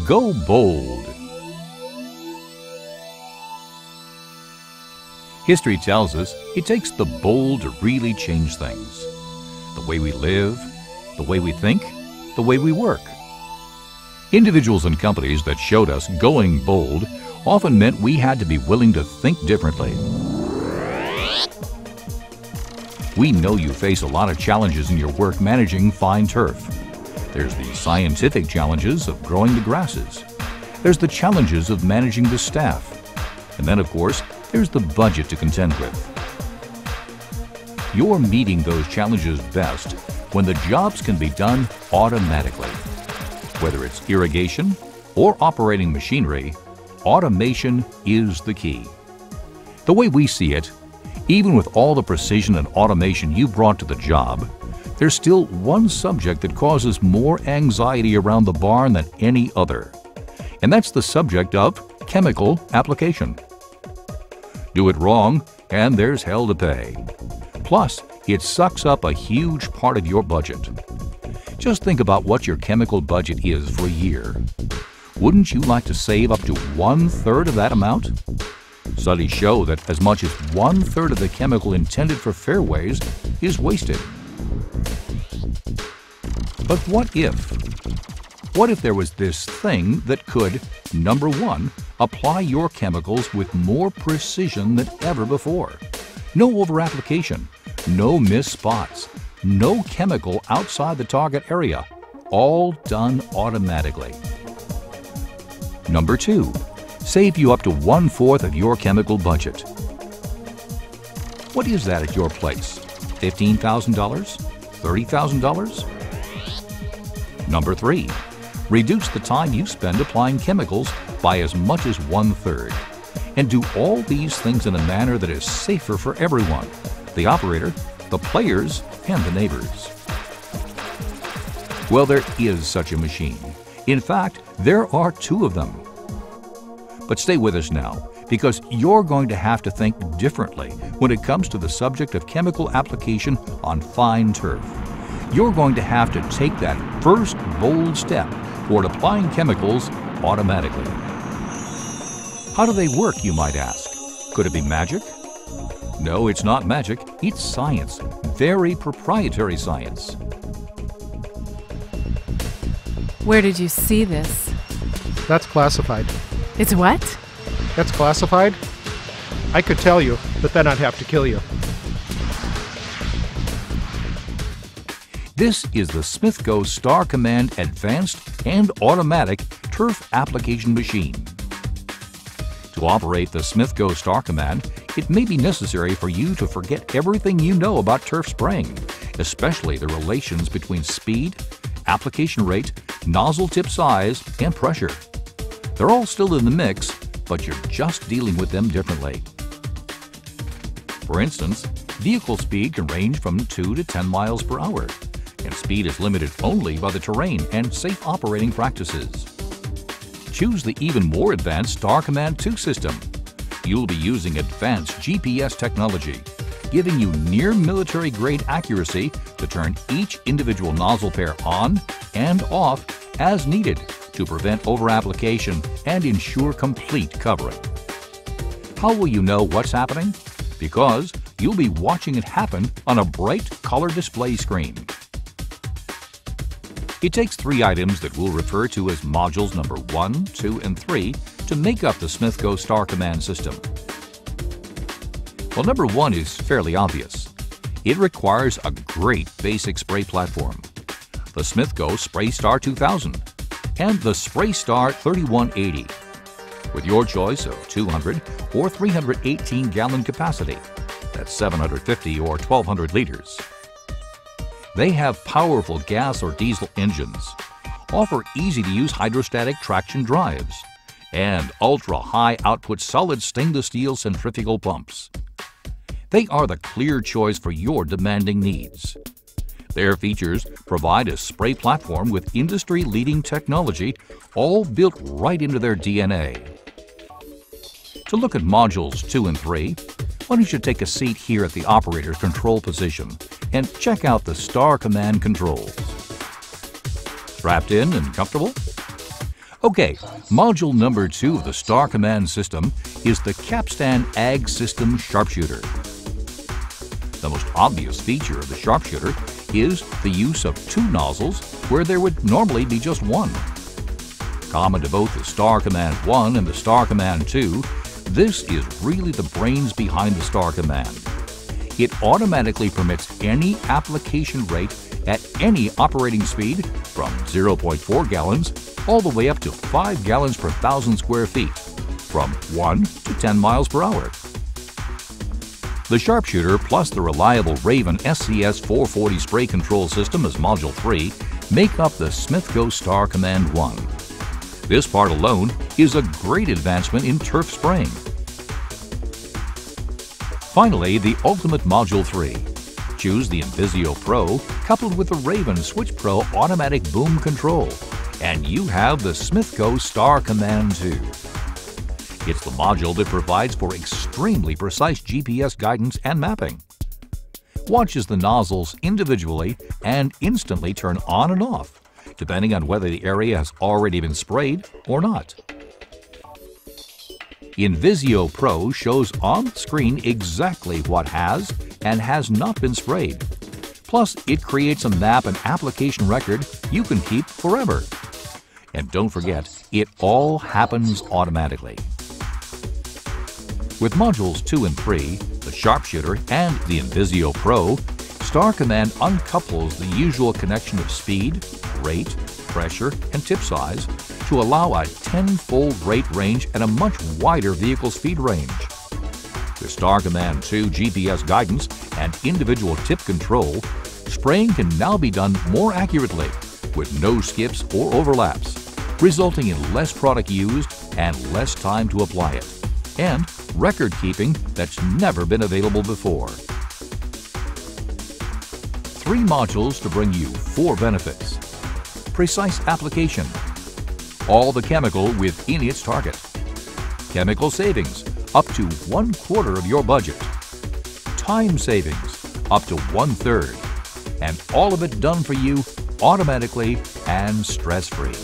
Go bold. History tells us it takes the bold to really change things. The way we live, the way we think, the way we work. Individuals and companies that showed us going bold often meant we had to be willing to think differently. We know you face a lot of challenges in your work managing fine turf. There's the scientific challenges of growing the grasses. There's the challenges of managing the staff. And then, of course, there's the budget to contend with. You're meeting those challenges best when the jobs can be done automatically. Whether it's irrigation or operating machinery, automation is the key. The way we see it, even with all the precision and automation you've brought to the job, there's still one subject that causes more anxiety around the barn than any other. And that's the subject of chemical application. Do it wrong, and there's hell to pay. Plus, it sucks up a huge part of your budget. Just think about what your chemical budget is for a year. Wouldn't you like to save up to 1/3 of that amount? Studies show that as much as 1/3 of the chemical intended for fairways is wasted. But what if? What if there was this thing that could, number one, apply your chemicals with more precision than ever before? No over-application, no missed spots, no chemical outside the target area, all done automatically. Number two, save you up to 1/4 of your chemical budget. What is that at your place? $15,000? $30,000? Number three, reduce the time you spend applying chemicals by as much as 1/3. And do all these things in a manner that is safer for everyone, the operator, the players, and the neighbors. Well, there is such a machine. In fact, there are two of them. But stay with us now, because you're going to have to think differently when it comes to the subject of chemical application on fine turf. You're going to have to take that first bold step toward applying chemicals automatically. How do they work, you might ask? Could it be magic? No, it's not magic. It's science. Very proprietary science. Where did you see this? That's classified. It's what? That's classified? I could tell you, but then I'd have to kill you. This is the Smithco Star Command Advanced and Automatic Turf Application Machine. To operate the Smithco Star Command, it may be necessary for you to forget everything you know about turf spraying, especially the relations between speed, application rate, nozzle tip size, and pressure. They're all still in the mix, but you're just dealing with them differently. For instance, vehicle speed can range from 2 to 10 miles per hour, and speed is limited only by the terrain and safe operating practices. Choose the even more advanced Star Command 2 system. You'll be using advanced GPS technology, giving you near military-grade accuracy to turn each individual nozzle pair on and off as needed to prevent over-application and ensure complete covering. How will you know what's happening? Because you'll be watching it happen on a bright color display screen. It takes 3 items that we'll refer to as modules number 1, 2, and 3 to make up the Smithco Star Command system. Well, number 1 is fairly obvious. It requires a great basic spray platform. The Smithco SprayStar 2000 and the SprayStar 3180 with your choice of 200 or 318-gallon capacity. That's 750 or 1,200 liters. They have powerful gas or diesel engines, offer easy-to-use hydrostatic traction drives, and ultra-high output solid stainless steel centrifugal pumps. They are the clear choice for your demanding needs. Their features provide a spray platform with industry-leading technology, all built right into their DNA. To look at modules 2 and 3, why don't you take a seat here at the operator's control position and check out the Star Command controls. Strapped in and comfortable? Okay, module number 2 of the Star Command system is the Capstan Ag System Sharpshooter. The most obvious feature of the Sharpshooter is the use of 2 nozzles where there would normally be just one. Common to both the Star Command 1 and the Star Command 2, this is really the brains behind the Star Command. It automatically permits any application rate at any operating speed from 0.4 gallons all the way up to 5 gallons per 1,000 square feet, from 1 to 10 miles per hour. The Sharpshooter plus the reliable Raven SCS 440 spray control system as Module 3 make up the Smithco Star Command 1. This part alone is a great advancement in turf spraying. Finally, the ultimate Module 3. Choose the Invisio Pro coupled with the Raven Switch Pro automatic boom control, and you have the Smithco Star Command 2. It's the module that provides for extremely precise GPS guidance and mapping. Watch as the nozzles individually and instantly turn on and off, depending on whether the area has already been sprayed or not. Invisio Pro shows on screen exactly what has and has not been sprayed. Plus, it creates a map and application record you can keep forever. And don't forget, it all happens automatically. With Modules 2 and 3, the Sharpshooter and the Invisio Pro, Star Command uncouples the usual connection of speed, rate, pressure, and tip size to allow a 10-fold rate range and a much wider vehicle speed range. With Star Command 2 GPS guidance and individual tip control, spraying can now be done more accurately with no skips or overlaps, resulting in less product used and less time to apply it, and record keeping that's never been available before. 3 modules to bring you 4 benefits. Precise application. All the chemical within its target. Chemical savings up to 1/4 of your budget. Time savings up to 1/3. And all of it done for you automatically and stress-free.